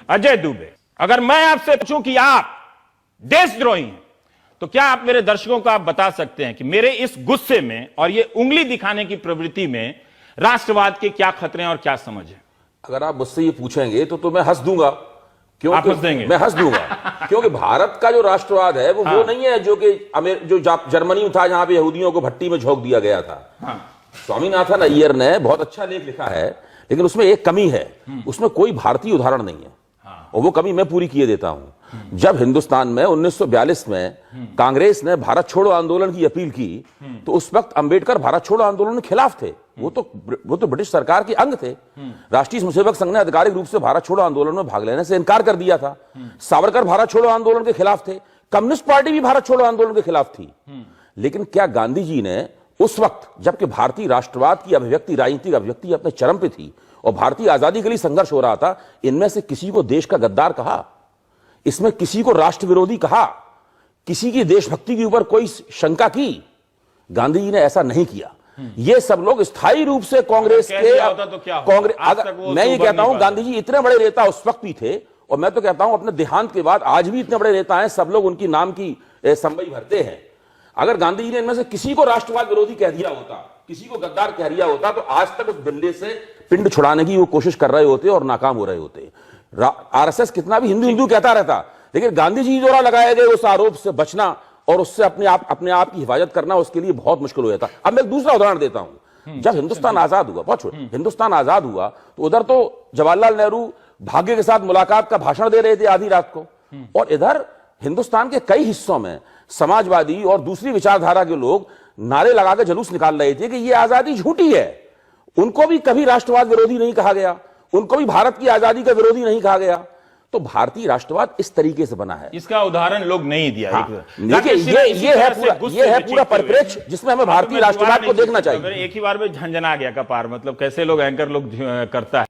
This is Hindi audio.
अजय दुबे, अगर मैं आपसे पूछूं कि आप देशद्रोही हैं, तो क्या आप मेरे दर्शकों को आप बता सकते हैं कि मेरे इस गुस्से में और ये उंगली दिखाने की प्रवृत्ति में राष्ट्रवाद के क्या खतरे हैं और क्या समझ है? अगर आप मुझसे ये पूछेंगे तो मैं हंस दूंगा। क्यों आप हंस देंगे? मैं हंस दूंगा क्योंकि भारत का जो राष्ट्रवाद है वो नहीं है जो कि जर्मनी में था, जहां पे यहूदियों को भट्टी में झोंक दिया गया था। स्वामीनाथन अय्यर ने बहुत अच्छा लेख लिखा है, लेकिन उसमें एक कमी है, उसमें कोई भारतीय उदाहरण नहीं है। और वो कमी मैं पूरी किए देता हूं। जब हिंदुस्तान में 1942 में कांग्रेस ने भारत छोड़ो आंदोलन की अपील की, तो उस वक्त अंबेडकर भारत छोड़ो आंदोलन के खिलाफ थे। वो तो ब्रिटिश सरकार के अंग थे। राष्ट्रीय स्वयंसेवक संघ ने आधिकारिक रूप से भारत छोड़ो आंदोलन में भाग लेने से इनकार कर दिया था। सावरकर भारत छोड़ो आंदोलन के खिलाफ थे। कम्युनिस्ट पार्टी भी भारत छोड़ो आंदोलन के खिलाफ थी। लेकिन क्या गांधी जी ने उस वक्त, जबकि भारतीय राष्ट्रवाद की अभिव्यक्ति, राजनीतिक अभिव्यक्ति अपने चरम पे थी और भारतीय आजादी के लिए संघर्ष हो रहा था, इनमें से किसी को देश का गद्दार कहा? इसमें किसी को राष्ट्र विरोधी कहा? किसी की देशभक्ति के ऊपर कोई शंका की? गांधी जी ने ऐसा नहीं किया। ये सब लोग स्थायी रूप से कांग्रेस के मैं ये कहता हूं गांधी जी इतने बड़े नेता उस वक्त भी थे, और मैं तो कहता हूं अपने देहांत के बाद आज भी इतने बड़े नेता हैं, सब लोग उनकी नाम की संबई भरते हैं। अगर गांधी जी ने इनमें से किसी को राष्ट्रवाद विरोधी कह दिया होता, किसी को गद्दार कह दिया होता, तो आज तक उस डंडे से पिंड छुड़ाने की वो कोशिश कर रहे होते और नाकाम हो रहे होते। आरएसएस कितना भी हिंदू हिंदू कहता रहता, लेकिन गांधी जी द्वारा लगाए गए उस आरोप से बचना और उससे अपने आप की हिफाजत करना उसके लिए बहुत मुश्किल हो जाता। अब मैं एक दूसरा उदाहरण देता हूं। जब हिंदुस्तान आजाद हुआ, बहुत छोड़, हिंदुस्तान आजाद हुआ तो उधर तो जवाहरलाल नेहरू भाग्य के साथ मुलाकात का भाषण दे रहे थे आधी रात को, और इधर हिंदुस्तान के कई हिस्सों में समाजवादी और दूसरी विचारधारा के लोग नारे लगा के जुलूस निकाल रहे थे कि यह आजादी झूठी है। उनको भी कभी राष्ट्रवाद विरोधी नहीं कहा गया, उनको भी भारत की आजादी का विरोधी नहीं कहा गया। तो भारतीय राष्ट्रवाद इस तरीके से बना है। इसका उदाहरण लोग नहीं दिया। देखिए ये है पूरा परिप्रेक्ष्य जिसमें हमें भारतीय राष्ट्रवाद को देखना चाहिए। एक ही बार में झंझना गया कपार, मतलब कैसे लोग एंकर लोग करता है।